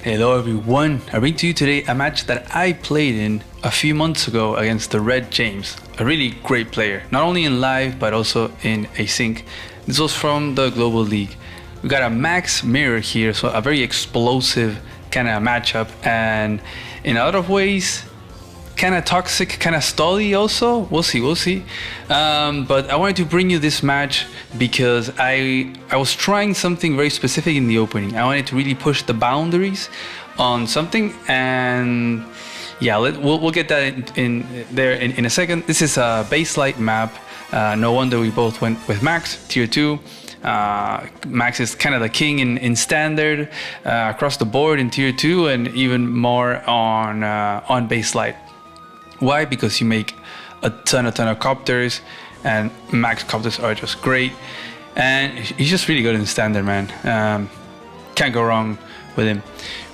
Hello everyone, I bring to you today a match that I played in a few months ago against the Red James, a really great player, not only in live but also in async. This was from the Global League. We got a max mirror here, so a very explosive kind of matchup, and in a lot of ways kind of toxic, kind of stally also. We'll see. But I wanted to bring you this match because I was trying something very specific in the opening. I wanted to really push the boundaries on something, and yeah, we'll get that in a second. This is a base light map. No wonder we both went with Max, tier 2. Max is kind of the king in standard across the board in tier 2, and even more on base light. Why? Because you make a ton of copters, and max copters are just great, and he's just really good in standard, man. Can't go wrong with him.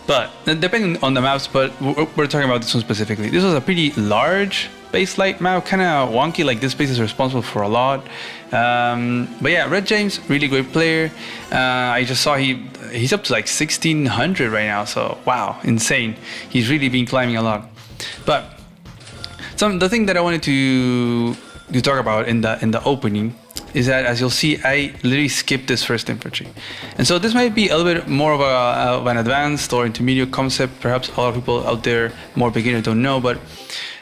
But depending on the maps, but we're talking about this one specifically. This was a pretty large base light map, kind of wonky, like this base is responsible for a lot. But yeah, Red James, really great player. I just saw he's up to like 1600 right now, so wow, insane. He's really been climbing a lot. But the thing that I wanted to talk about in the opening is that, as you'll see, I literally skipped this first infantry, and so this might be a little bit more of an advanced or intermediate concept. Perhaps a lot of people out there, more beginner, don't know, but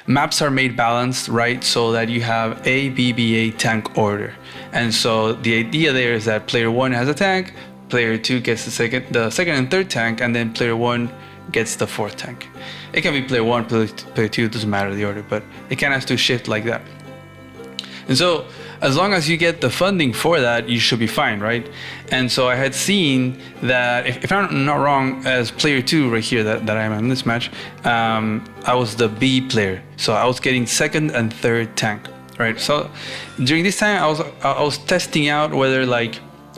maps are made balanced, right? So that you have A, B, B, A tank order, and so the idea there is that player 1 has a tank, player 2 gets the second and third tank, and then player 1 gets the fourth tank. It can be player 1, player 2, it doesn't matter the order, but it kind of has to shift like that. And so as long as you get the funding for that, you should be fine, right? And so I had seen that, if I'm not wrong, as player 2 right here that I am in this match, I was the B player. So I was getting second and third tank, right? So during this time I was testing out whether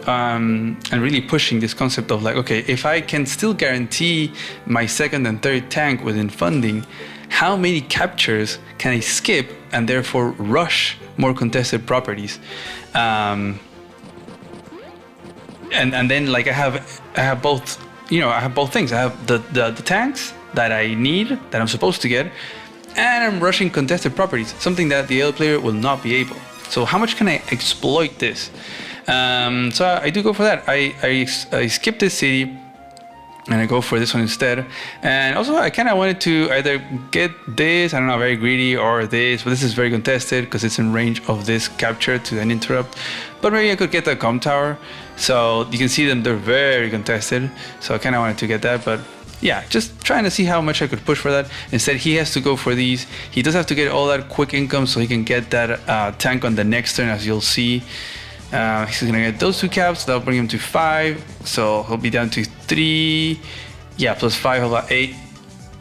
and really pushing this concept of like, okay, if I can still guarantee my second and third tank within funding, how many captures can I skip and therefore rush more contested properties? And then like I have both, I have both things. I have the tanks that I need, that I'm supposed to get, and I'm rushing contested properties, something that the other player will not be able. So how much can I exploit this? So I do go for that. I skip this city and I go for this one instead. And also I kind of wanted to either get this, I don't know, very greedy, or this, but this is very contested because it's in range of this capture to then interrupt. But maybe I could get the com tower. So you can see them, they're very contested. So I kind of wanted to get that, but yeah, just trying to see how much I could push for that. Instead, he has to go for these. He does have to get all that quick income so he can get that tank on the next turn, as you'll see. He's gonna get those 2 caps, that'll bring him to 5, so he'll be down to 3, yeah, plus 5, he'll have 8,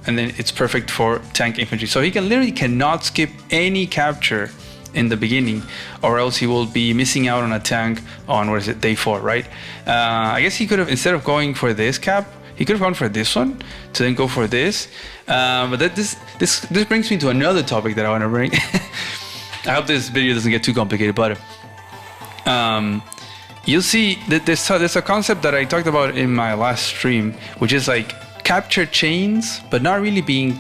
and then it's perfect for tank infantry. So he literally cannot skip any capture in the beginning, or else he will be missing out on a tank on, day 4, right? I guess he could have, instead of going for this cap, he could have gone for this one to then go for this. But this brings me to another topic that I want to bring. I hope this video doesn't get too complicated, but you'll see that there's a concept that I talked about in my last stream, which is like capture chains, but not really being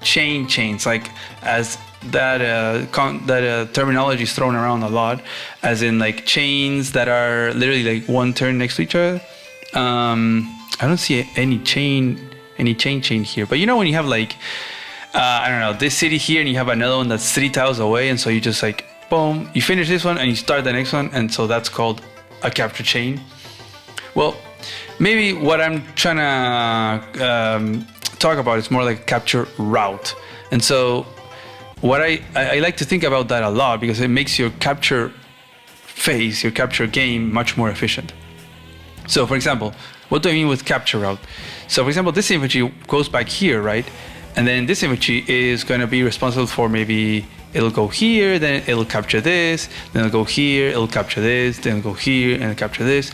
chains, like as that terminology is thrown around a lot, as in like chains that are literally like one turn next to each other. I don't see any chain here, but when you have like I don't know, this city here and you have another one that's 3 tiles away, and so you just like boom, you finish this one and you start the next one, and so that's called a capture chain. Well, maybe what I'm trying to talk about is more like capture route. And so what I like to think about that a lot, because it makes your capture phase, your capture game, much more efficient. So for example, what do I mean with capture route? So for example, this infantry goes back here, right? And then this infantry is going to be responsible for, maybe it'll go here, then it'll capture this, then it'll go here, it'll capture this, then it'll go here and capture this.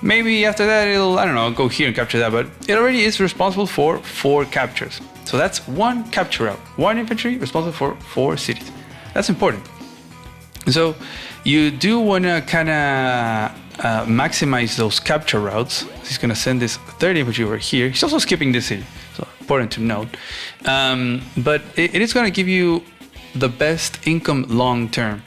Maybe after that it'll, I don't know, go here and capture that, but it already is responsible for 4 captures. So that's 1 capture route, 1 infantry responsible for 4 cities. That's important. So you do want to kind of maximize those capture routes. He's going to send this third infantry over here. He's also skipping this city, so important to note. But it is going to give you the best income long term.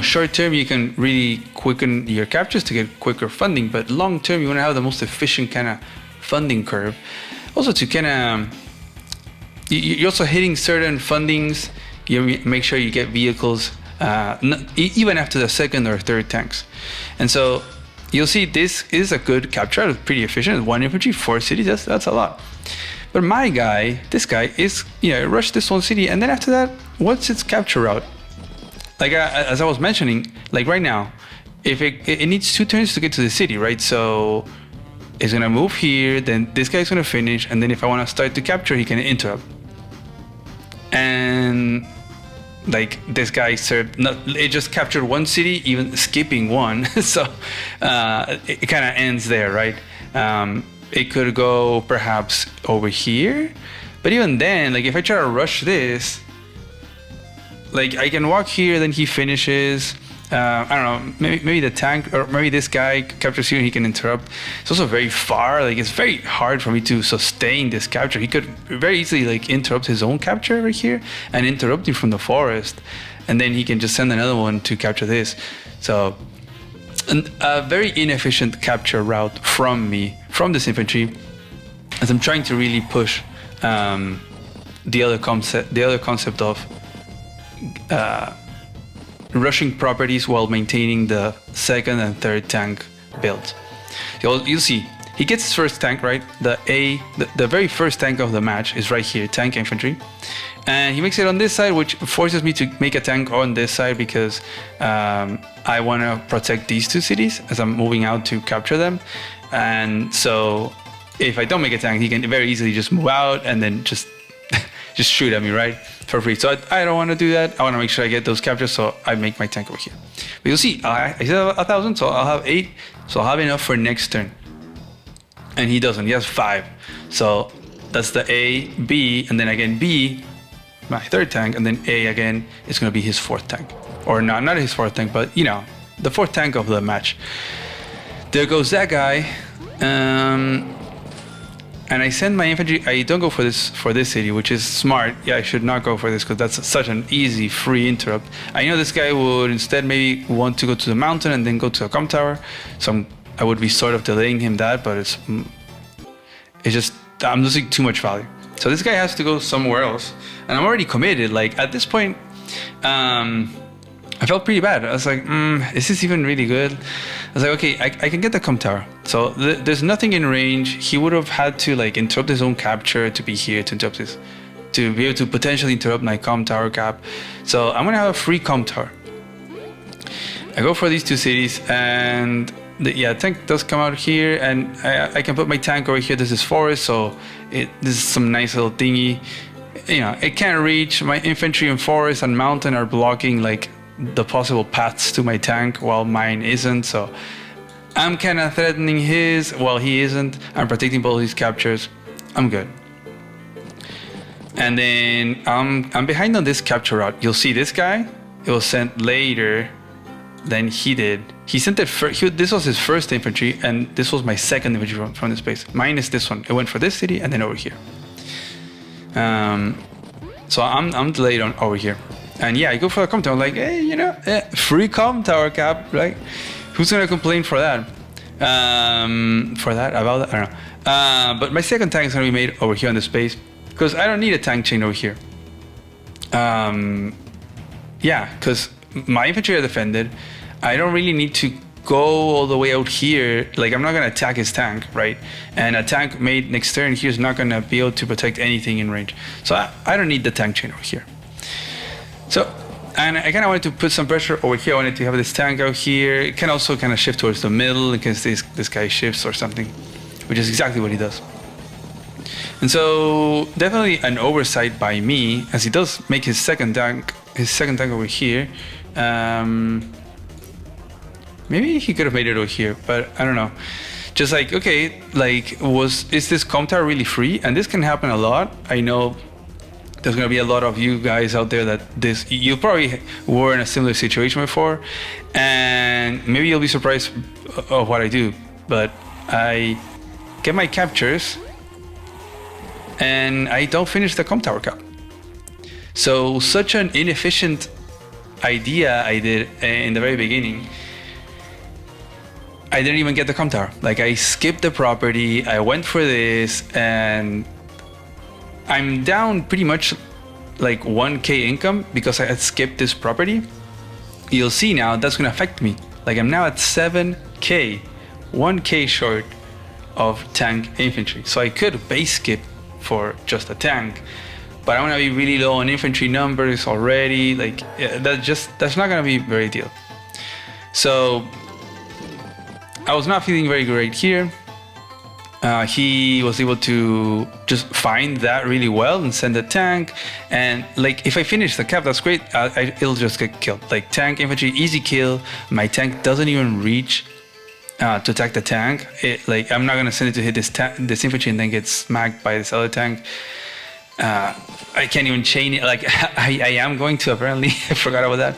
Short term you can really quicken your captures to get quicker funding, but long term you want to have the most efficient kind of funding curve. Also to kind of, you're also hitting certain fundings. You make sure you get vehicles even after the second or third tanks. And so you'll see this is a good capture, it's pretty efficient. 1 infantry, 4 cities, that's a lot. But this guy is, rush this one city, and then after that, what's its capture route? Like as I was mentioning, like right now, if it needs 2 turns to get to the city, right? So it's gonna move here, then this guy's gonna finish, and then if I want to start to capture, he can interrupt. And like this guy it just captured 1 city, even skipping 1. So it kind of ends there, right? It could go perhaps over here, but even then, like if I try to rush this, like I can walk here, then he finishes. I don't know, maybe the tank, or maybe this guy captures here and he can interrupt. It's also very far, like it's very hard for me to sustain this capture. He could very easily like interrupt his own capture right here and interrupt him from the forest, and then he can just send another one to capture this. So a very inefficient capture route from this infantry, as I'm trying to really push the other concept of rushing properties while maintaining the second and third tank build. You'll see he gets his first tank, right? The very first tank of the match is right here, tank infantry, and he makes it on this side, which forces me to make a tank on this side because I want to protect these 2 cities as I'm moving out to capture them. And so if I don't make a tank, he can very easily just move out and then just shoot at me, right, for free. So I don't want to do that. I want to make sure I get those captures, so I make my tank over here. But you'll see, I still have 1,000, so I'll have 8, so I'll have enough for next turn. And he doesn't, he has 5. So that's the A, B, and then again B, my third tank, and then A again is going to be his 4th tank. Or not his 4th tank, but the 4th tank of the match. There goes that guy. And I send my infantry. I don't go for this city, which is smart. Yeah, I should not go for this because that's such an easy free interrupt. I know this guy would instead maybe want to go to the mountain and then go to a comm tower. So I would be sort of delaying him that, but it's just I'm losing too much value. So this guy has to go somewhere else, and I'm already committed. Like at this point, I felt pretty bad. I was like, is this even really good? I was like, okay, I can get the comm tower. So there's nothing in range. He would have had to like interrupt his own capture to be here to interrupt this, to be able to potentially interrupt my comm tower cap. So I'm gonna have a free comm tower. I go for these 2 cities, and the tank does come out here, and I can put my tank over here. This is forest, so this is some nice little thingy. It can't reach. My infantry and forest and mountain are blocking like the possible paths to my tank, while mine isn't. So I'm kind of threatening his while he isn't. I'm protecting both his captures. I'm good. And then I'm behind on this capture route. You'll see this guy, it was sent later than he did. He sent it first. This was his first infantry, and this was my second infantry from this base. Mine is this one. It went for this city and then over here. So I'm delayed on over here. And yeah, I go for the comm tower. I'm like, hey, free comm tower cap, right? Who's gonna complain for that? About that? I don't know. But my second tank is gonna be made over here on this base because I don't need a tank chain over here. Yeah, because my infantry are defended. I don't really need to go all the way out here. Like I'm not gonna attack his tank, right? And a tank made next turn here is not gonna be able to protect anything in range. So I don't need the tank chain over here. So, and I kind of wanted to put some pressure over here. I wanted to have this tank out here. It can also kind of shift towards the middle in case this guy shifts or something, which is exactly what he does. And so definitely an oversight by me, as he does make his second tank over here. Maybe he could have made it over here, but I don't know. Just like, okay, like is this comm tower really free? And this can happen a lot. I know there's gonna be a lot of you guys out there that you probably were in a similar situation before, and maybe you'll be surprised of what I do. But I get my captures, and I don't finish the comp tower cap. So such an inefficient idea I did in the very beginning. I didn't even get the comp tower. Like, I skipped the property, I went for this, and I'm down pretty much like 1k income because I had skipped this property. You'll see now that's gonna affect me. Like, I'm now at 7k, 1k short of tank infantry. So I could base skip for just a tank, but I'm gonna be really low on infantry numbers already. Like, that's not gonna be very ideal. So I was not feeling very great here. He was able to just find that really well and send a tank. And like, if I finish the cap, that's great. It'll just get killed. Like, tank infantry, easy kill. My tank doesn't even reach to attack the tank. Like, I'm not gonna send it to hit this infantry and then get smacked by this other tank. I can't even chain it. Like, I am going to, apparently. I forgot about that.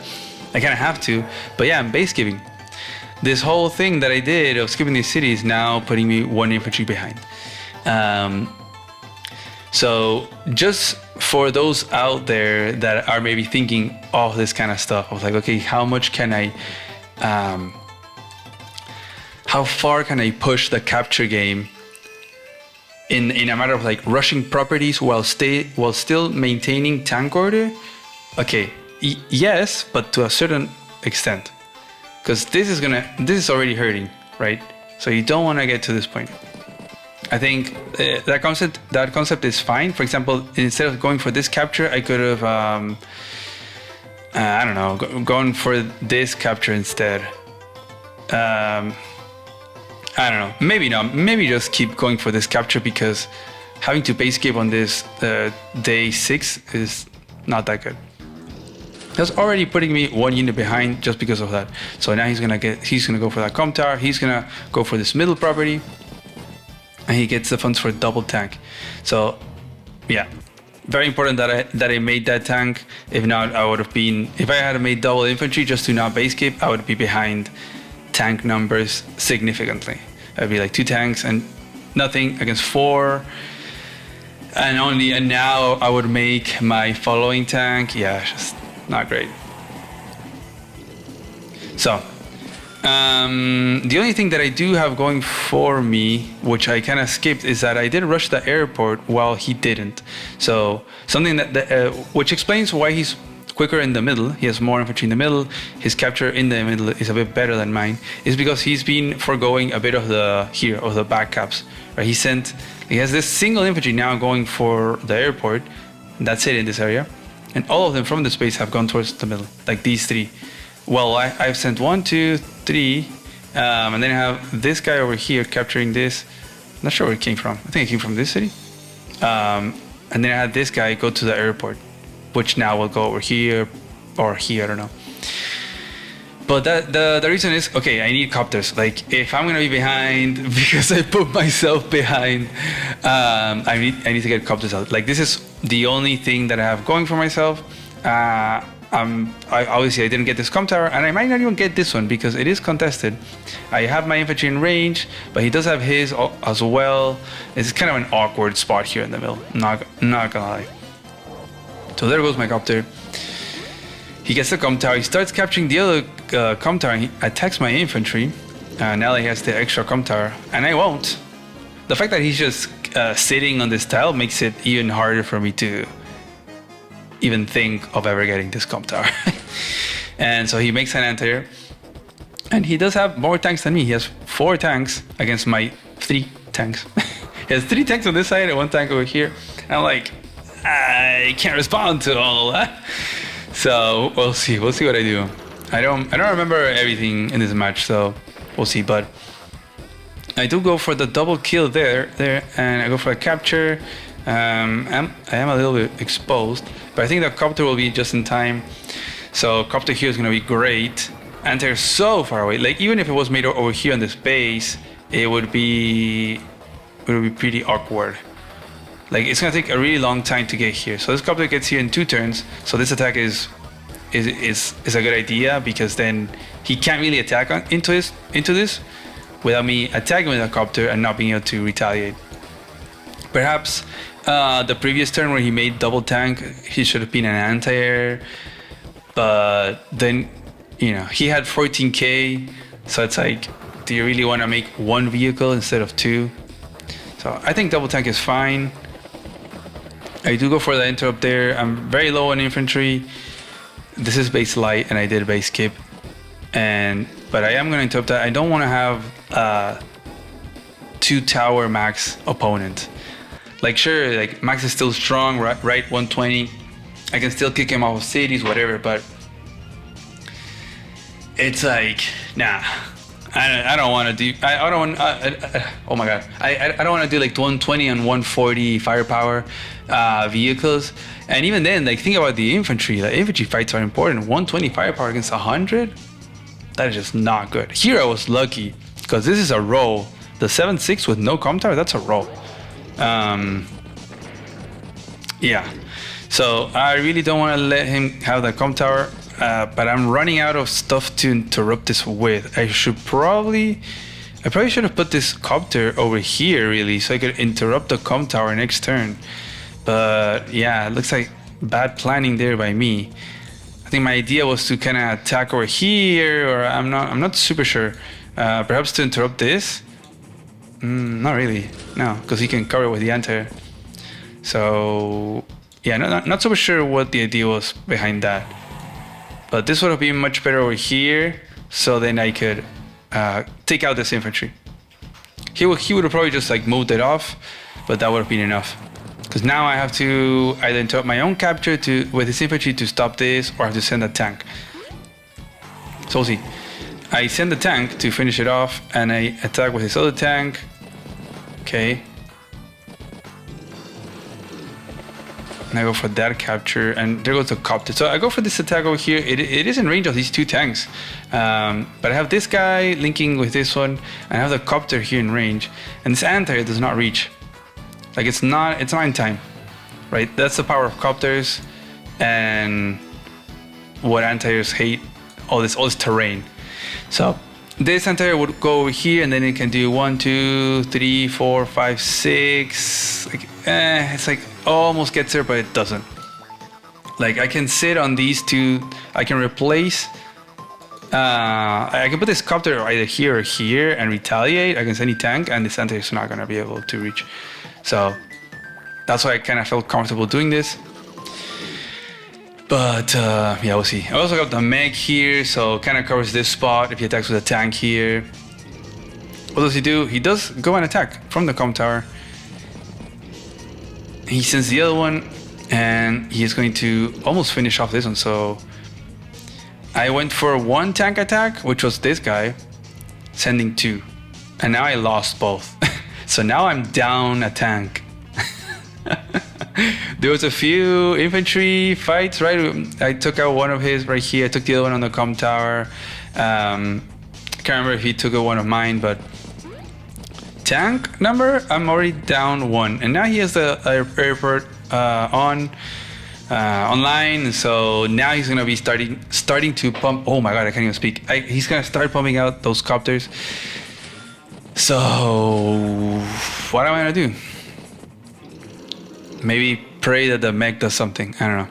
I kind of have to. But yeah, I'm base skipping. This whole thing that I did of skipping these cities now putting me 1 infantry behind. So just for those out there that are maybe thinking of this kind of stuff, I was like, okay, how much can I, how far can I push the capture game in a matter of like rushing properties while still maintaining tank order? Okay, yes, but to a certain extent. Because this is already hurting, right? So you don't want to get to this point. I think that concept is fine. For example, instead of going for this capture, I could have, I don't know, gone for this capture instead. I don't know, maybe not. Maybe just keep going for this capture, because having to base skip on this day 6 is not that good. That's already putting me 1 unit behind just because of that. So now he's gonna go for that comp tower. He's gonna go for this middle property, and he gets the funds for a double tank. So yeah, very important that I made that tank. If not, I would have been. If I had made double infantry just to not base skip, I would be behind tank numbers significantly. I'd be like 2 tanks and nothing against 4. And now I would make my following tank. Yeah, just not great. So the only thing that I do have going for me, which I kind of skipped, is that I did rush the airport while he didn't. So something which explains why he's quicker in the middle. He has more infantry in the middle. His capture in the middle is a bit better than mine. Is because he's been foregoing a bit of the back caps. Right? He has this single infantry now going for the airport. That's it in this area. And all of them from the space have gone towards the middle, like these 3. Well, I've sent 1, 2, 3, and then I have this guy over here capturing this. Not sure where it came from. I think it came from this city. And then I had this guy go to the airport, which now will go over here or here, I don't know. But the reason is, okay, I need copters. Like, if I'm gonna be behind because I put myself behind, I need to get copters out. Like, this is the only thing that I have going for myself. Obviously I didn't get this comp tower, and I might not even get this one because it is contested. I have my infantry in range, but he does have his as well. It's kind of an awkward spot here in the middle. Not gonna lie. So there goes my copter. He gets the comp tower. He starts capturing the other comp tower. And he attacks my infantry. Now he has the extra comp tower, and I won't. The fact that he's just sitting on this tile makes it even harder for me to even think of ever getting this comp tower. And so he makes an anti-air, and he does have more tanks than me. He has 4 tanks against my 3 tanks. He has 3 tanks on this side and 1 tank over here. And I'm like, I can't respond to all that. So we'll see what I do. I don't remember everything in this match, so we'll see. But I do go for the double kill there, and I go for a capture. I am a little bit exposed, but I think the copter will be just in time. So copter here is gonna be great. And they're so far away. Like, even if it was made over here on this base, it would be pretty awkward. Like it's gonna take a really long time to get here. So this copter gets here in 2 turns. So this attack is a good idea, because then he can't really attack into this without me attacking with a copter and not being able to retaliate. Perhaps the previous turn where he made double tank, he should have been an anti-air, but then he had 14k, so it's like, do you really want to make 1 vehicle instead of 2? So I think double tank is fine. I do go for the interrupt there. I'm very low on infantry. This is base light and I did base skip, but I am going to interrupt that. I don't want to have 2 tower max opponent. Like sure, like max is still strong, right? 120. I can still kick him off of cities, whatever, but it's like, nah. I don't want to do. I don't want. Oh my god. I don't want to do like 120 and 140 firepower vehicles. And even then, like think about the infantry. Like infantry fights are important. 120 firepower against 100. That is just not good. Here I was lucky because this is a roll. The 7.6 with no com tower. That's a roll. Yeah. So I really don't want to let him have the com tower. But I'm running out of stuff to interrupt this with. I probably should have put this copter over here really, so I could interrupt the com tower next turn. But yeah, it looks like bad planning there by me. I think my idea was to kind of attack over here, or I'm not super sure. Perhaps to interrupt this. Not really, no, because he can cover with the anti-air. So yeah, not super sure what the idea was behind that. But this would have been much better over here, so then I could take out this infantry. He would have probably just like moved it off, but that would have been enough. Because now I have to either interrupt my own capture with his infantry to stop this, or I have to send a tank. So we'll see. I send the tank to finish it off, and I attack with his other tank. Okay. And I go for that capture, and there goes the copter. So I go for this attack over here. It is in range of these 2 tanks, but I have this guy linking with this one, and I have the copter here in range, and this anti-air does not reach. Like it's not in time, right? That's the power of copters, and what anti-airs hate, all this terrain. So this anti-air would go over here, and then it can do 1, 2, 3, 4, 5, 6. Like, it's like almost gets there, but it doesn't. Like I can sit on these 2. I can replace. I can put this copter either here or here and retaliate against any tank, and this anti-air is not gonna be able to reach. So that's why I kind of felt comfortable doing this. But yeah, we'll see. I also got the mech here, so kind of covers this spot if he attacks with a tank here. What does he do? He does go and attack from the com tower. He sends the other one, and he is going to almost finish off this one. So I went for 1 tank attack, which was this guy, sending 2. And now I lost both. So now I'm down a tank. There was a few infantry fights, right? I took out one of his right here. I took the other one on the com tower. I can't remember if he took out one of mine, but tank number, I'm already down 1. And now he has the airport online. So now he's gonna be starting to pump. Oh my god, I can't even speak. He's gonna start pumping out those copters. So what am I gonna do? Maybe pray that the mech does something. I don't know.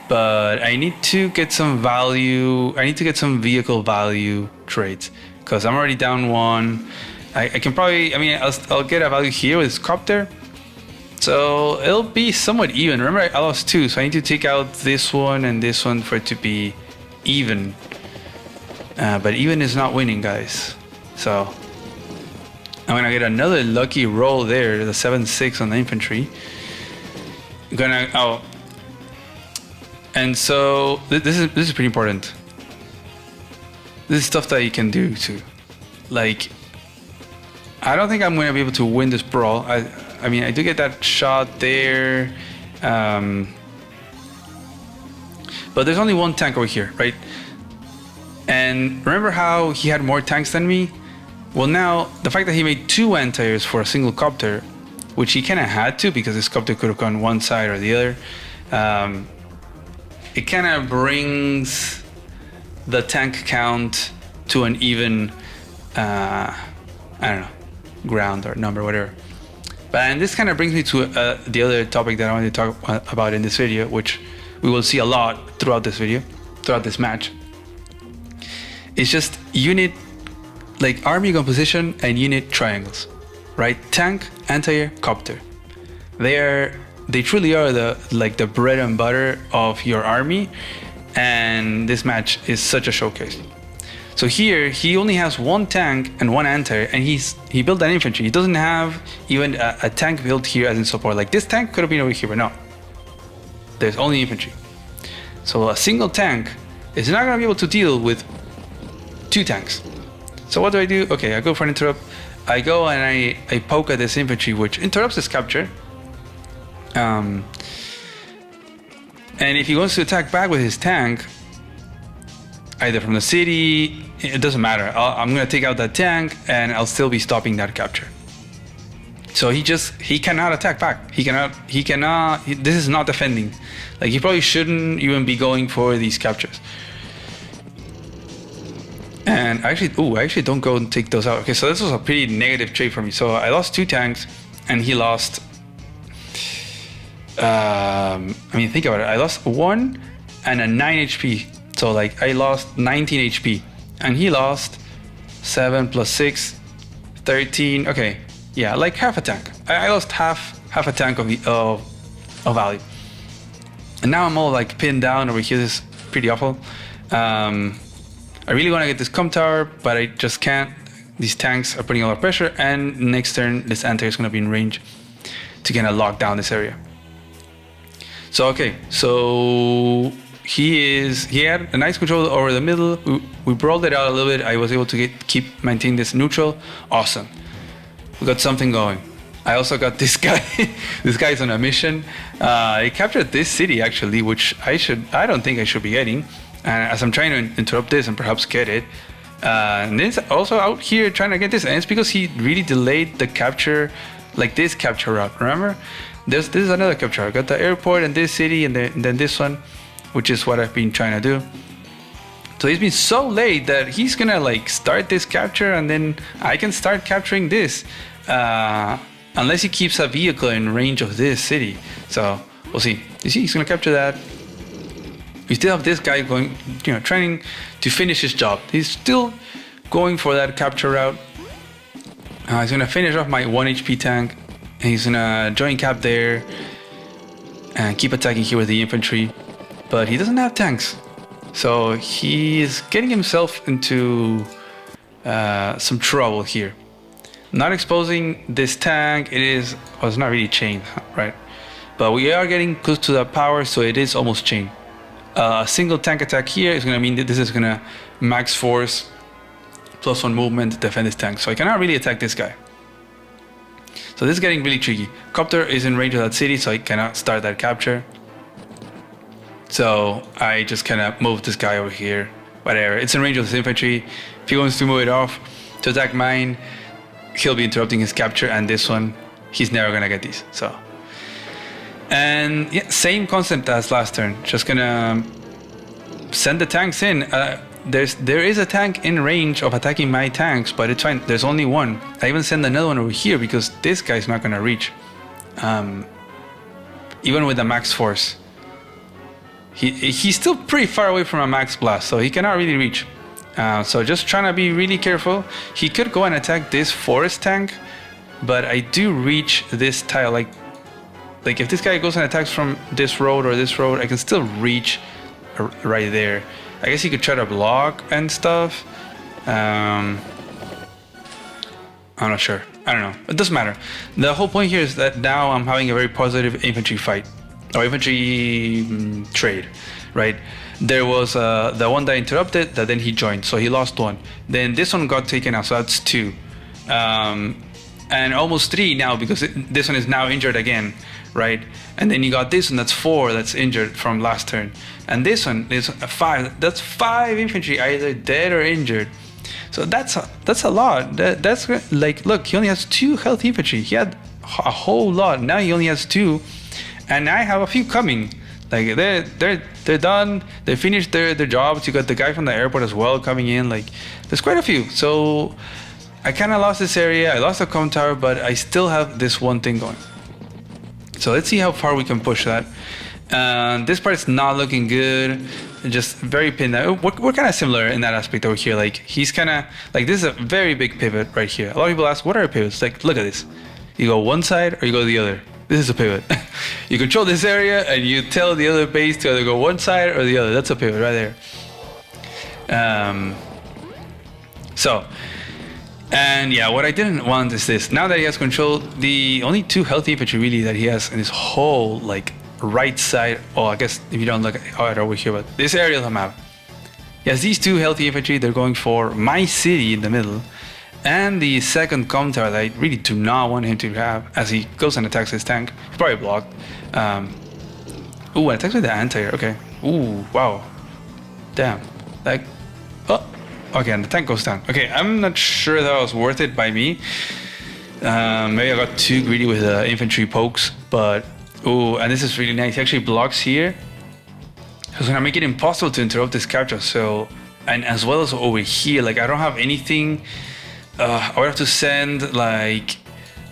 But I need to get some value. I need to get some vehicle value trades, because I'm already down 1. I can probably, I'll get a value here with this copter. So it'll be somewhat even. Remember, I lost 2, so I need to take out this one and this one for it to be even. But even is not winning, guys. So I'm gonna get another lucky roll there, the 7.6 on the infantry. And so this is pretty important. This is stuff that you can do too. Like, I don't think I'm gonna be able to win this brawl. I mean, I do get that shot there, but there's only 1 tank over here, right? And remember how he had more tanks than me? Well, now the fact that he made 2 anti-airs for a single copter which he kind of had to because his copter could have gone one side or the other. It kind of brings the tank count to an even, I don't know, ground or number, whatever. And this kind of brings me to the other topic that I wanted to talk about in this video, which we will see a lot throughout this video, throughout this match. It's just unit, like army composition and unit triangles, right? Tank, anti-air, copter. They truly are the bread and butter of your army, and this match is such a showcase. So here he only has one tank and one anti-air, and he built an infantry. He doesn't have even a tank built here as in support. Like this tank could have been over here, but no. There's only infantry. So a single tank is not gonna be able to deal with two tanks. So what do? Okay, I go for an interrupt. I go and I poke at this infantry, which interrupts his capture. And if he wants to attack back with his tank, either from the city, it doesn't matter. I'm gonna take out that tank and I'll still be stopping that capture. So he cannot attack back. He cannot, this is not defending. Like he probably shouldn't even be going for these captures. And I actually don't go and take those out. Okay, so this was a pretty negative trade for me. So I lost 2 tanks and he lost, think about it. I lost 1 and a 9 HP. So like I lost 19 HP and he lost 7 plus 6, 13. Okay, yeah, like half a tank. I lost half a tank of value. And now I'm all like pinned down over here. This is pretty awful. I really want to get this com tower, but I just can't. These tanks are putting a lot of pressure, and next turn this anti is going to be in range to kind of lock down this area. So okay, so he had a nice control over the middle. We brawled it out a little bit. I was able to keep maintaining this neutral. Awesome. We got something going. I also got this guy. This guy's on a mission. He captured this city actually, which I don't think I should be getting. And as I'm trying to interrupt this and perhaps get it, and then also out here trying to get this, and it's because he really delayed the capture, like this capture route. Remember, this is another capture. I got the airport and this city, and then this one, which is what I've been trying to do. So he's been so late that he's gonna like start this capture, and then I can start capturing this, unless he keeps a vehicle in range of this city. So we'll see. You see, he's gonna capture that. We still have this guy going, trying to finish his job. He's still going for that capture route. He's gonna finish off my 1 HP tank, and he's gonna join cap there and keep attacking here with the infantry. But he doesn't have tanks, so he is getting himself into some trouble here. Not exposing this tank. It's not really chained, right? But we are getting close to that power, so it is almost chained. A single tank attack here is going to mean that this is going to max force +1 movement to defend this tank. So I cannot really attack this guy. So this is getting really tricky. Copter is in range of that city, so I cannot start that capture. So I just kind of move this guy over here. Whatever. It's in range of this infantry. If he wants to move it off to attack mine, he'll be interrupting his capture, and this one, he's never going to get these. So. And yeah, same concept as last turn. Just gonna send the tanks in. There is a tank in range of attacking my tanks, but it's fine. There's only one. I even send another one over here because this guy's not gonna reach. Even with the max force, he's still pretty far away from a max blast, so he cannot really reach. So just trying to be really careful. He could go and attack this forest tank, but I do reach this tile. Like if this guy goes and attacks from this road or this road, I can still reach right there. I guess he could try to block and stuff. I'm not sure. I don't know. It doesn't matter. The whole point here is that now I'm having a very positive infantry fight or infantry trade, right? There was the one that interrupted that then he joined, so he lost 1. Then this one got taken out, so that's 2. And almost 3 now because this one is now injured again. Right, and then you got this one that's 4 that's injured from last turn, and this one is 5. That's 5 infantry either dead or injured. So that's a lot. That's like, look, he only has 2 health infantry. He had a whole lot. Now he only has 2, and I have a few coming. Like they're done. They finished their jobs. You got the guy from the airport as well coming in. Like there's quite a few. So I kind of lost this area. I lost the com tower, but I still have this one thing going. So let's see how far we can push that. This part's not looking good. Just very pinned out. We're kind of similar in that aspect over here. Like he's kind of like, this is a very big pivot right here. A lot of people ask, what are pivots? Like, look at this. You go one side or you go the other. This is a pivot. You control this area and you tell the other base to either go one side or the other. That's a pivot right there. And yeah, what I didn't want is this. Now that he has control, the only 2 healthy infantry really that he has in his whole like right side. Oh, I guess if you don't look at over here, but this area of the map. He has these 2 healthy infantry. They're going for my city in the middle. And the second com tower that I really do not want him to have as he goes and attacks his tank. He's probably blocked. Ooh, attacks with the anti-air. Okay. Ooh, wow. Damn. Like, oh. Okay, and the tank goes down. Okay, I'm not sure that was worth it by me. Maybe I got too greedy with the infantry pokes, but ooh, and this is really nice. He actually blocks here. It's gonna make it impossible to interrupt this capture. So, and as well as over here, like I don't have anything. I would have to send like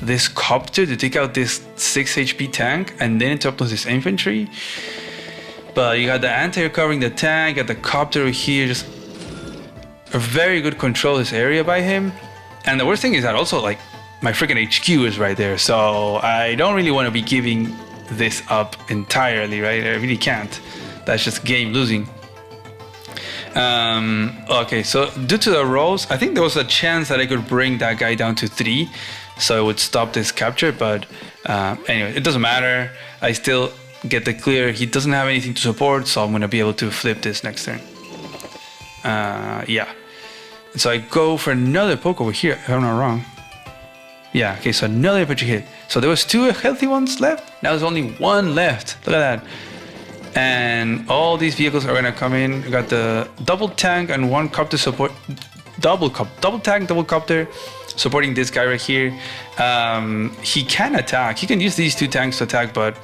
this copter to take out this 6 HP tank and then interrupt with this infantry. But you got the anti-air covering the tank, got the copter over here, just a very good control of this area by him. And the worst thing is that also like my freaking HQ is right there, so I don't really want to be giving this up entirely, right? I really can't. That's just game losing. Okay, so due to the rolls, I think there was a chance that I could bring that guy down to 3, so it would stop this capture, but anyway, it doesn't matter. I still get the clear. He doesn't have anything to support, so I'm going to be able to flip this next turn. Yeah. So I go for another poke over here, if I'm not wrong. Yeah, okay, so another infantry hit. So there was 2 healthy ones left. Now there's only 1 left. Look at that. And all these vehicles are gonna come in. We got the double tank and 1 copter support. Double tank, double copter supporting this guy right here. He can attack. He can use these 2 tanks to attack, but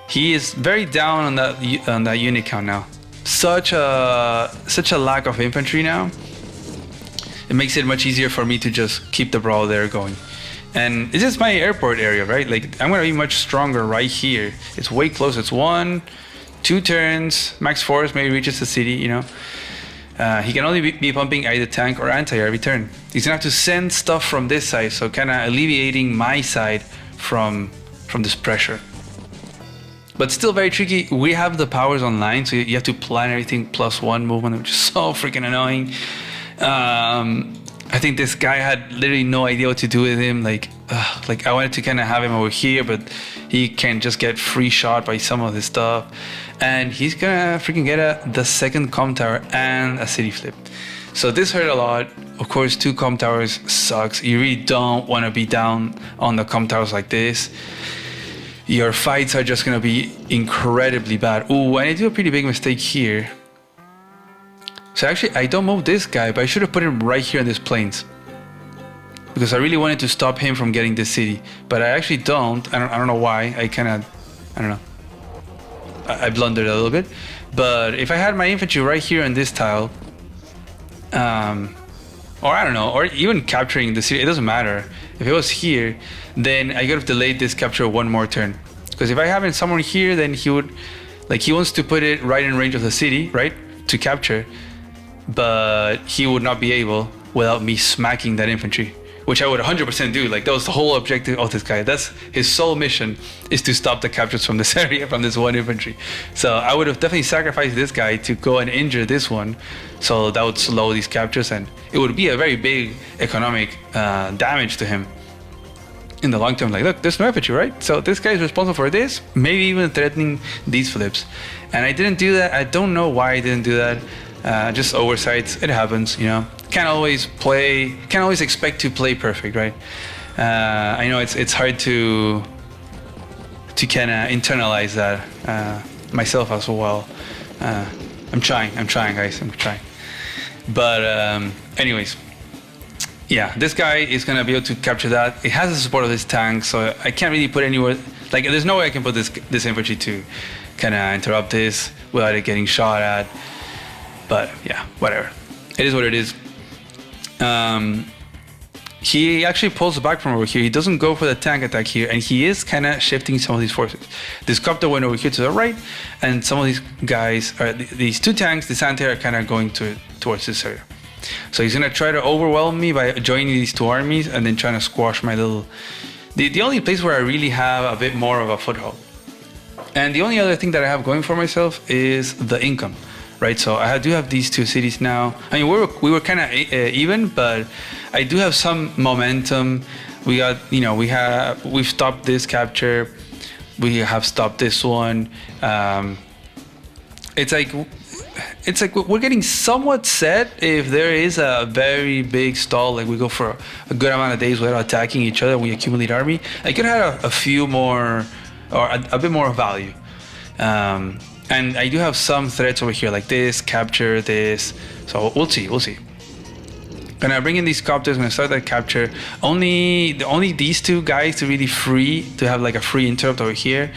he is very down on that unit count now. Such a lack of infantry now. It makes it much easier for me to just keep the brawl there going. And this is my airport area, right? Like I'm gonna be much stronger right here. It's way closer. It's 1, 2 turns, max force maybe reaches the city, you know. He can only be pumping either tank or anti-air every turn. He's gonna have to send stuff from this side, so kind of alleviating my side from this pressure. But still very tricky. We have the powers online, so you have to plan everything +1 movement, which is so freaking annoying. I think this guy had literally no idea what to do with him. Like I wanted to kind of have him over here, but he can just get free shot by some of this stuff. And he's gonna freaking get the second com tower and a city flip. So this hurt a lot. Of course, 2 com towers sucks. You really don't want to be down on the com towers like this. Your fights are just gonna be incredibly bad. Ooh, and I do a pretty big mistake here. So actually, I don't move this guy, but I should have put him right here in this plains, because I really wanted to stop him from getting this city. But I actually don't. I don't know why. I don't know. I blundered a little bit. But if I had my infantry right here on this tile, or I don't know, or even capturing the city, it doesn't matter. If it was here, then I could have delayed this capture 1 more turn. Because if I have it somewhere here, then he would, like, he wants to put it right in range of the city, right, to capture. But he would not be able without me smacking that infantry, which I would 100% do. Like, that was the whole objective of this guy. That's his sole mission, is to stop the captures from this area, from this 1 infantry. So I would have definitely sacrificed this guy to go and injure this one, so that would slow these captures, and it would be a very big economic damage to him in the long term. Like, look, there's no infantry, right? So this guy is responsible for this, maybe even threatening these flips. And I didn't do that. I don't know why I didn't do that. Just oversights. It happens, you know. Can't always expect to play perfect, right? I know it's hard to kind of internalize that myself as well. I'm trying, guys. I'm trying. But anyways, Yeah, this guy is gonna be able to capture that. It has the support of this tank, so I can't really put anywhere. Like, there's no way I can put this infantry to kind of interrupt this without it getting shot at. But yeah, whatever. It is what it is. He actually pulls back from over here. He doesn't go for the tank attack here, and he is kind of shifting some of these forces. This copter went over here to the right, and some of these guys, these two tanks, the anti-air, are kind of going towards this area. So he's gonna try to overwhelm me by joining these two armies and then trying to squash my little. The only place where I really have a bit more of a foothold. And the only other thing that I have going for myself is the income. Right, so I do have these two cities now. I mean, we were kind of even, but I do have some momentum. We got, we've stopped this capture. We have stopped this one. It's like we're getting somewhat set if there is a very big stall. Like we go for a good amount of days without attacking each other. We accumulate army. I could have a few more, or a bit more value. And I do have some threats over here, like this, capture this. So we'll see. Gonna bring in these copters, gonna start that capture. Only these two guys to really to have like a free interrupt over here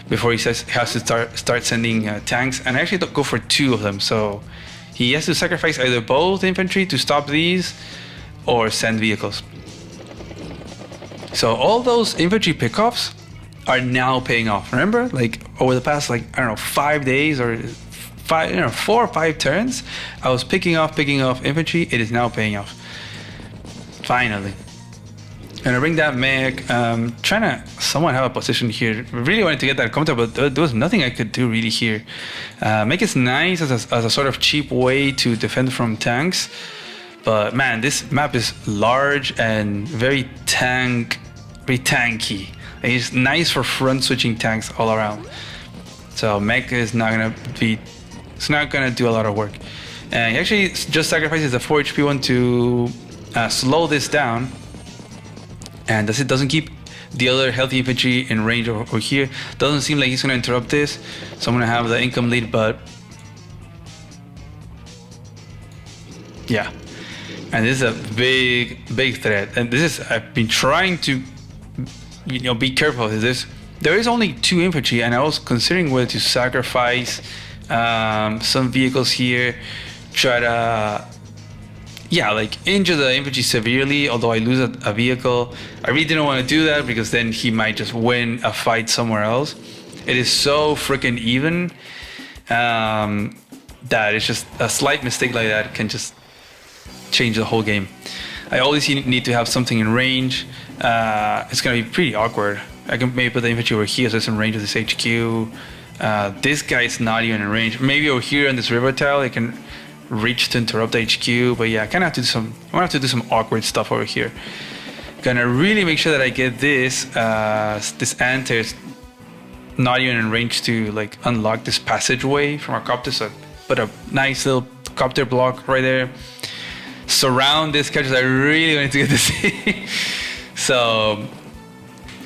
before he has to start sending tanks. And I actually go for two of them. So he has to sacrifice either both infantry to stop these or send vehicles. So all those infantry pickoffs are now paying off. Remember, like over the past 5 days or 4 or 5 turns, I was picking off infantry. It is now paying off. Finally. Gonna bring that mech. Trying to somewhat have a position here. Really wanted to get that counter, but there was nothing I could do really here. Mech is nice as a sort of cheap way to defend from tanks, but man, this map is large and very tanky. It's nice for front switching tanks all around. So mech is not gonna do a lot of work. And he actually just sacrifices the 4 HP one to slow this down. And thus it doesn't keep the other healthy infantry in range over here. Doesn't seem like he's gonna interrupt this. So I'm gonna have the income lead, but yeah. And this is a big threat. And I've been trying to be careful with this. There is only 2 infantry, and I was considering whether to sacrifice some vehicles here, try to injure the infantry severely, although I lose a vehicle. I really didn't want to do that because then he might just win a fight somewhere else. It is so freaking even that it's just a slight mistake like that can just change the whole game. I always need to have something in range. It's gonna be pretty awkward. I can maybe put the infantry over here so it's in range of this HQ. This guy is not even in range. Maybe over here on this river tile I can reach to interrupt the HQ, but yeah, I kind of I'm gonna have to do some awkward stuff over here. Gonna really make sure that I get this ant is not even in range to like unlock this passageway from our copter. So put a nice little copter block right there. Surround this catches. I really wanted to get this. So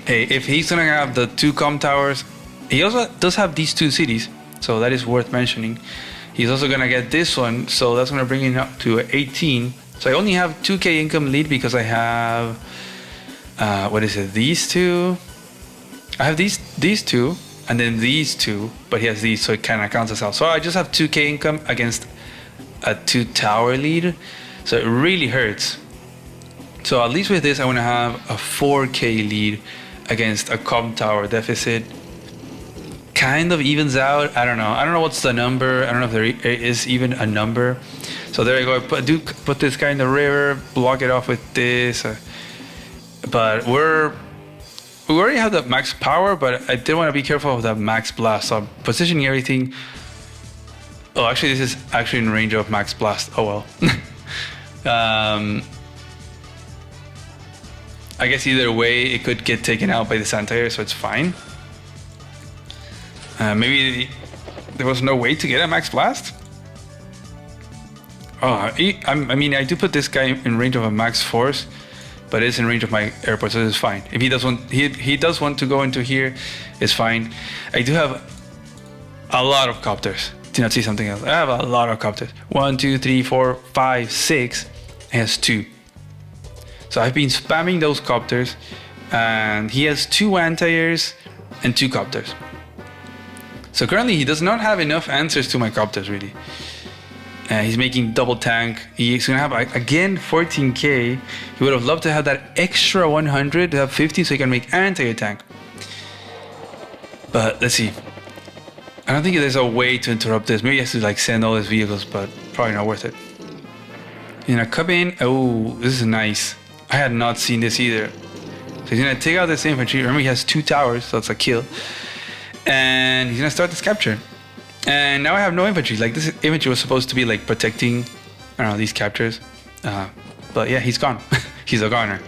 hey, if he's gonna have the 2 comm towers, he also does have these 2 cities, so that is worth mentioning. He's also gonna get this one, so that's gonna bring him up to 18. So I only have 2k income lead because I have these 2. I have these 2 and then these 2, but he has these, so it kind of counts as out. So I just have 2k income against a 2 tower lead, so it really hurts. So at least with this I want to have a 4k lead against a comm tower deficit. Kind of evens out. I don't know what's the number. I don't know if there is even a number. So there I go. I do put this guy in the river, block it off with this. But we already have the max power, but I did want to be careful of that max blast. So I'm positioning everything. Oh, actually, this is actually in range of max blast. Oh well. I guess either way, it could get taken out by the anti-air, so it's fine. Maybe there was no way to get a max blast. Oh, I mean, I do put this guy in range of a max force, but it's in range of my airport, so it's fine. If he does want, he does want to go into here, it's fine. I do have a lot of copters. Do not see something else. I have a lot of copters. 1, 2, 3, 4, 5, 6. It has 2. So I've been spamming those copters, and he has 2 anti-airs and 2 copters. So currently he does not have enough answers to my copters really. He's making double tank. He's gonna have again 14k. He would have loved to have that extra 100 to have 50 so he can make anti-air tank. But let's see. I don't think there's a way to interrupt this. Maybe he has to like send all his vehicles, but probably not worth it. He's gonna come in. Oh, this is nice. I had not seen this either. So he's gonna take out this infantry. Remember, he has 2 towers, so it's a kill. And he's gonna start this capture. And now I have no infantry. Like, this infantry was supposed to be like protecting, I don't know, these captures. But yeah, he's gone. He's a goner.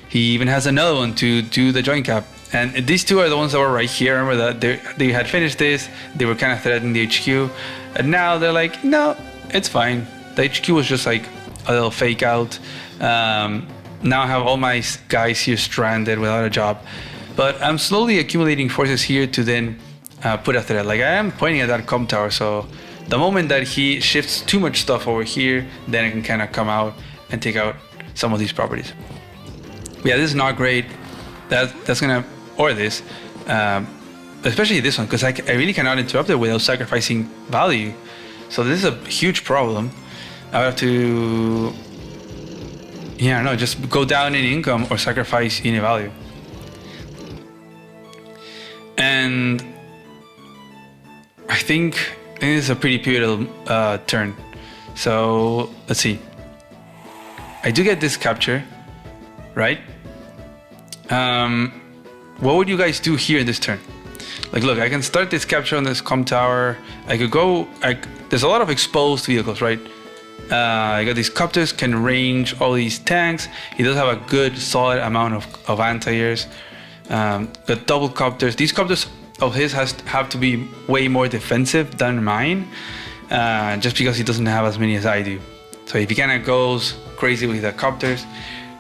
He even has another one to do the joint cap. And these 2 are the ones that were right here. Remember that they had finished this. They were kind of threatening the HQ. And now they're like, no, it's fine. The HQ was just like a little fake out. Now I have all my guys here stranded without a job. But I'm slowly accumulating forces here to then put a threat. Like, I am pointing at that com tower, so the moment that he shifts too much stuff over here, then I can kind of come out and take out some of these properties. But yeah, this is not great. That's gonna, or this, especially this one, because I really cannot interrupt it without sacrificing value. So this is a huge problem. I have to, yeah, no, just go down in income or sacrifice in value. And I think this is a pretty pivotal turn. So let's see. I do get this capture, right? What would you guys do here in this turn? Like, look, I can start this capture on this com tower. I could go, there's a lot of exposed vehicles, right? I got these copters, can range all these tanks. He does have a good solid amount of anti-airs. The double copters, these copters of his have to be way more defensive than mine, just because he doesn't have as many as I do. So if he kind of goes crazy with the copters,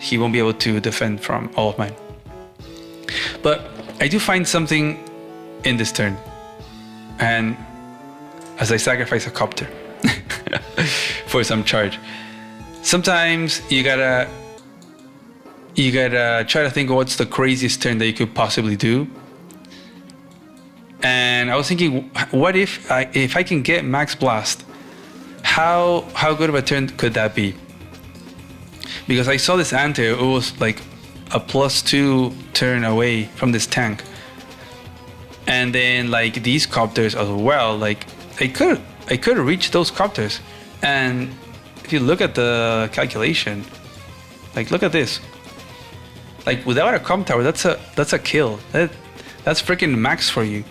he won't be able to defend from all of mine. But I do find something in this turn, and as I sacrifice a copter for some charge. Sometimes you gotta try to think of what's the craziest turn that you could possibly do. And I was thinking, what if I can get max blast? How good of a turn could that be? Because I saw this anti, it was like a +2 turn away from this tank. And then like these copters as well, like I could reach those copters. And if you look at the calculation, like look at this. Like without a com tower, that's a kill. That's freaking max for you.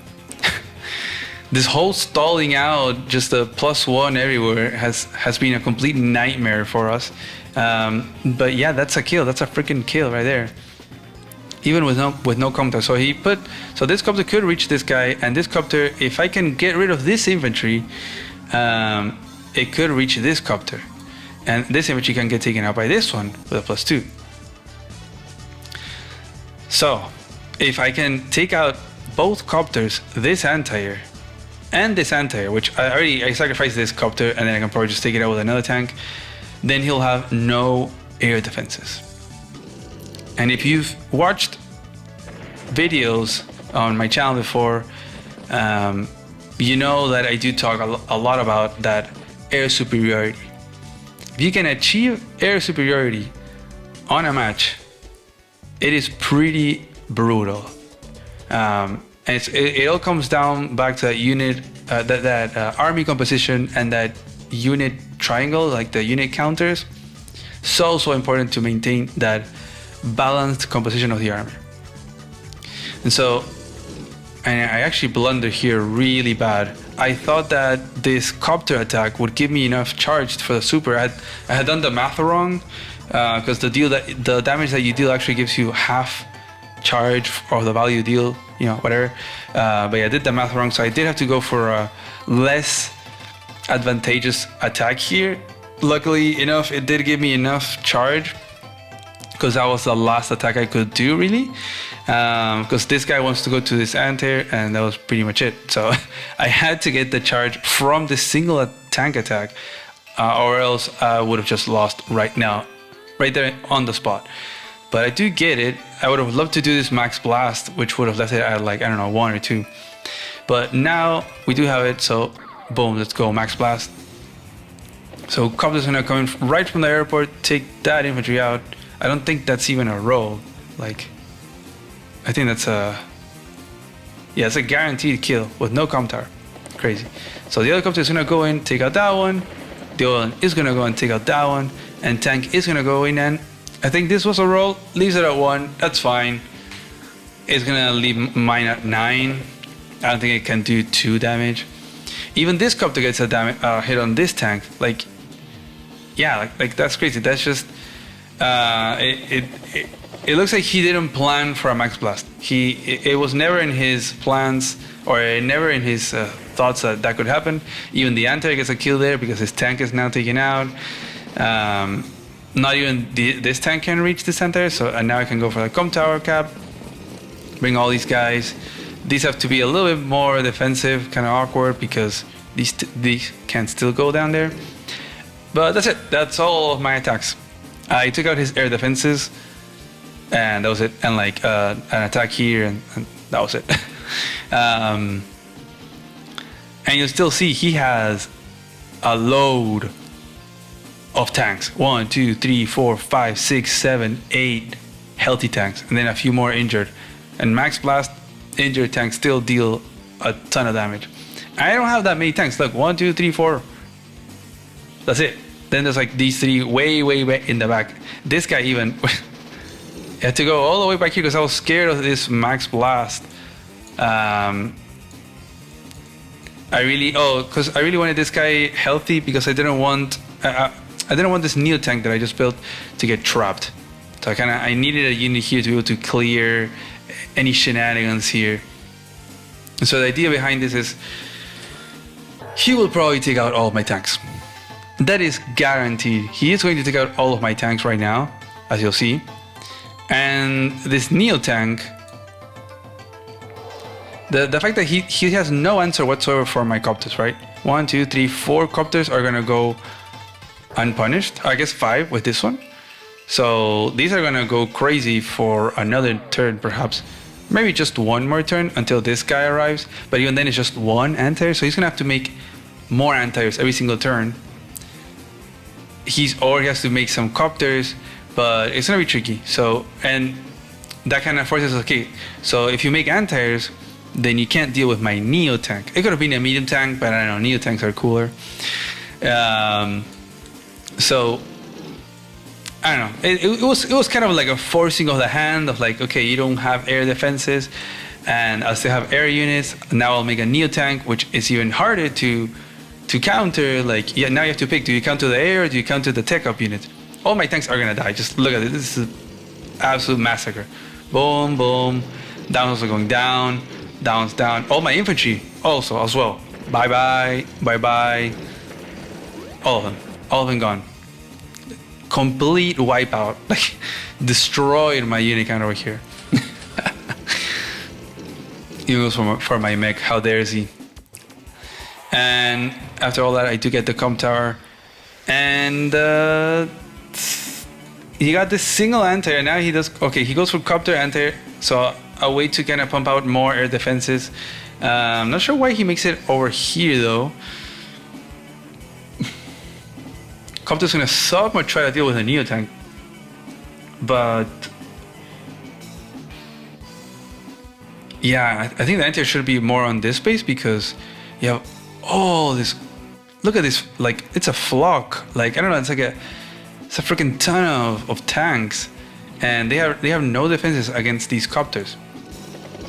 This whole stalling out, just a +1 everywhere, has been a complete nightmare for us. But yeah, that's a kill. That's a freaking kill right there. Even with no com tower. So this copter could reach this guy, and this copter, if I can get rid of this infantry, it could reach this copter, and this infantry can get taken out by this one with a +2. So if I can take out both copters, this anti-air and this anti-air, which I sacrificed this copter, and then I can probably just take it out with another tank, then he'll have no air defenses. And if you've watched videos on my channel before, you know that I do talk a lot about that air superiority. If you can achieve air superiority on a match, it is pretty brutal. And it all comes down back to that unit, that army composition and that unit triangle, like the unit counters. So important to maintain that balanced composition of the army. And so, and I actually blundered here really bad. I thought that this copter attack would give me enough charge for the super. I had done the math wrong, because the damage that you deal actually gives you half charge of the value you deal, whatever. But yeah, I did the math wrong, so I did have to go for a less advantageous attack here. Luckily enough, it did give me enough charge, because that was the last attack I could do, really. Because this guy wants to go to this anti-air, and that was pretty much it. So I had to get the charge from this single tank attack, or else I would have just lost right now right there on the spot. But I do get it. I would have loved to do this max blast, which would have left it at like, I don't know, 1 or 2. But now we do have it, so boom, let's go, max blast. So Copter's gonna come in right from the airport, take that infantry out. I don't think that's even a roll. Like, I think that's a... Yeah, it's a guaranteed kill with no comp tower. Crazy. So the other copter is gonna go in, take out that one. The other one is gonna go and take out that one. And tank is gonna go in, and I think this was a roll. Leaves it at 1. That's fine. It's gonna leave mine at 9. I don't think it can do 2 damage. Even this copter gets a hit on this tank. Like, yeah, like that's crazy. That's just it looks like he didn't plan for a max blast. It was never in his plans, or never in his thoughts that that could happen. Even the anti gets a kill there because his tank is now taken out. Not even this tank can reach this anti, so and now I can go for the comp tower cap. Bring all these guys. These have to be a little bit more defensive, kind of awkward because these can still go down there. But that's it. That's all of my attacks. I took out his air defenses, and that was it. And like an attack here, and that was it. And you'll still see he has a load of tanks. 1, 2, 3, 4, 5, 6, 7, 8 healthy tanks, and then a few more injured. And max blast injured tanks still deal a ton of damage. I don't have that many tanks. Look, 1, 2, 3, 4. That's it. Then there's like these 3 way in the back. This guy even had to go all the way back here because I was scared of this max blast. Because I really wanted this guy healthy because I didn't want this Neo tank that I just built to get trapped. So I needed a unit here to be able to clear any shenanigans here. And so the idea behind this is he will probably take out all of my tanks. That is guaranteed. He is going to take out all of my tanks right now, as you'll see. And this Neo tank, the fact that he has no answer whatsoever for my copters, right? 1, 2, 3, 4 copters are gonna go unpunished. I guess 5 with this one. So these are gonna go crazy for another turn, perhaps. Maybe just 1 more turn until this guy arrives. But even then, it's just 1 anti-air, so he's gonna have to make more anti-airs every single turn. He has to make some copters, but it's gonna be tricky. So, and that kind of forces, okay, so if you make anti-airs, then you can't deal with my Neo tank. It could have been a medium tank, but I don't know, Neo tanks are cooler. So I don't know. It was kind of like a forcing of the hand of like, okay, you don't have air defenses, and I still have air units. Now I'll make a Neo tank, which is even harder to counter. Like, yeah, now you have to pick: do you counter the air, or do you counter the tech up unit? All my tanks are gonna die. Just look at it. This is an absolute massacre. Boom, boom. Downs are going down. Downs down. All my infantry also as well. Bye bye. Bye bye. All of them. All of them gone. Complete wipeout. Like, destroyed my unit count over here. Even goes for my mech. How dare he? And after all that, I do get the comp tower, and he got this single anti-air. Now he does okay. He goes for copter anti-air, so a way to kind of pump out more air defenses. I'm not sure why he makes it over here though. Copter's gonna somewhat try to deal with a Neo tank, but yeah, I think the anti-air should be more on this base because you have all this. Look at this, like it's a flock. Like I don't know, it's a freaking ton of tanks, and they have no defenses against these copters.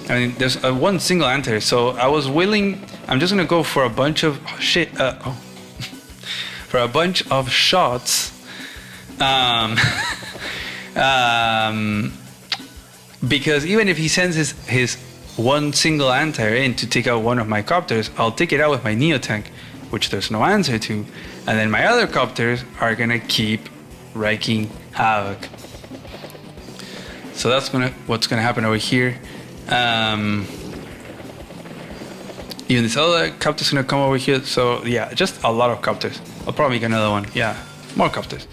I mean, there's one single anti-air, so I was willing. I'm just gonna go for a bunch of shit. For a bunch of shots, because even if he sends his one single anti-air in to take out one of my copters, I'll take it out with my Neo tank, which there's no answer to, and then my other copters are gonna keep wreaking havoc. So that's what's gonna happen over here. Even this other copter's gonna come over here. So yeah, just a lot of copters. I'll probably make another one. Yeah, more copters.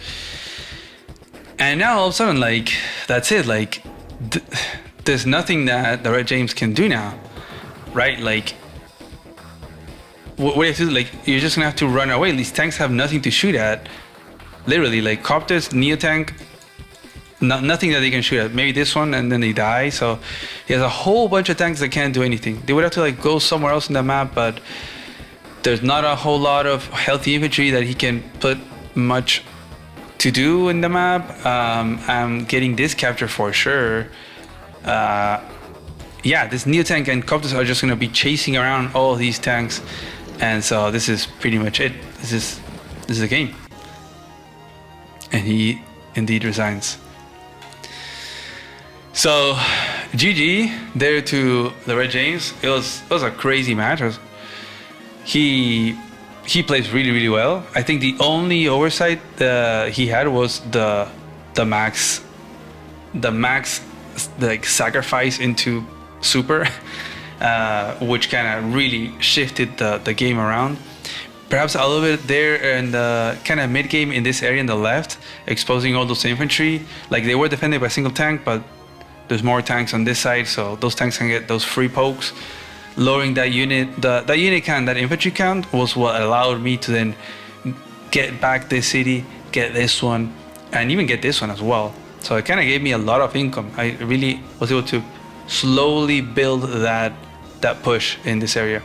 And now all of a sudden, like, that's it. Like, there's nothing that the Red James can do now, right? Like, what do you have to do? Like, you're just gonna have to run away. These tanks have nothing to shoot at. Literally, like, Copters, Neo Tank, nothing that they can shoot at. Maybe this one, and then they die. So he has a whole bunch of tanks that can't do anything. They would have to like go somewhere else in the map, but there's not a whole lot of healthy infantry that he can put much to do in the map. I'm getting this capture for sure. Yeah, this Neo Tank and Copters are just gonna be chasing around all of these tanks, and so this is pretty much it. This is the game, and he indeed resigns. So, GG there to the Red James. It was a crazy match. He plays really well. I think the only oversight he had was the max like sacrifice into super, which kind of really shifted the game around. Perhaps a little bit there in the kind of mid game in this area in the left, exposing all those infantry. Like they were defended by a single tank, but there's more tanks on this side, so those tanks can get those free pokes. Lowering that unit, that unit count, that infantry count, was what allowed me to then get back this city, get this one, and even get this one as well. So it kind of gave me a lot of income. I really was able to slowly build that push in this area.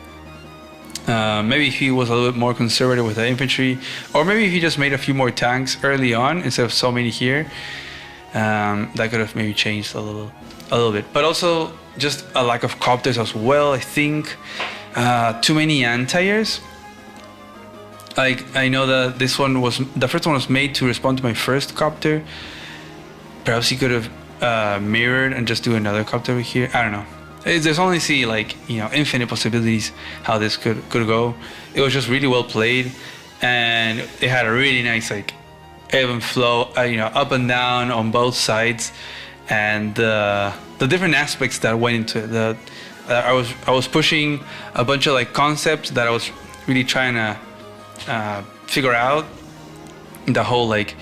Maybe if he was a little bit more conservative with the infantry, or maybe if he just made a few more tanks early on instead of so many here, that could have maybe changed a little bit. But also just a lack of Copters as well, I think. Too many anti-airs. Like, I know that the first one was made to respond to my first Copter. Perhaps he could have mirrored and just do another Copter over here. I don't know. There's only infinite possibilities how this could go. It was just really well played, and it had a really nice like even flow, up and down on both sides, and the different aspects that went into it. I was pushing a bunch of like concepts that I was really trying to figure out. The whole like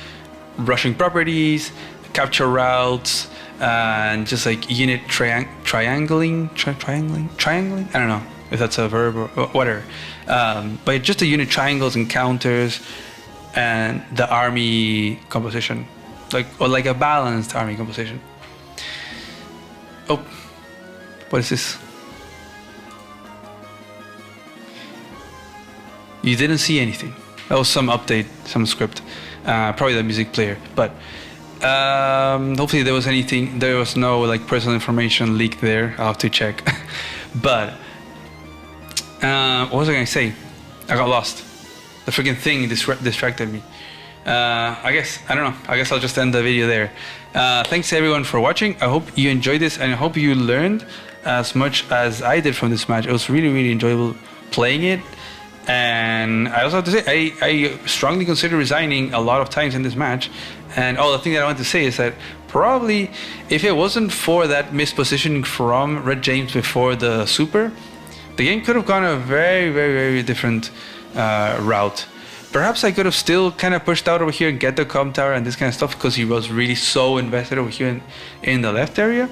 rushing properties, capture routes, and just like unit triangling. I don't know if that's a verb or whatever. But just the unit triangles and counters, and the army composition, like a balanced army composition. Oh, what is this? You didn't see anything. That was some update, some script, probably the music player. But hopefully there was no like personal information leaked there. I'll have to check. But what was I gonna say? I got lost. The freaking thing distracted me. I don't know. I guess I'll just end the video there. Thanks everyone for watching. I hope you enjoyed this, and I hope you learned as much as I did from this match. It was really enjoyable playing it. And I also have to say, I strongly consider resigning a lot of times in this match. And the thing that I want to say is that probably if it wasn't for that mispositioning from Red James before the super, the game could have gone a very different route. Perhaps I could have still kind of pushed out over here and get the com tower and this kind of stuff, because he was really so invested over here in the left area.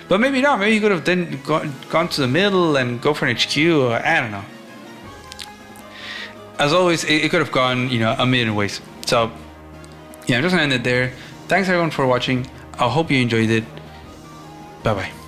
But maybe not. Maybe he could have then gone to the middle and go for an HQ, or I don't know. As always, it could have gone, a million ways. So, yeah, I'm just gonna end it there. Thanks everyone for watching. I hope you enjoyed it. Bye bye.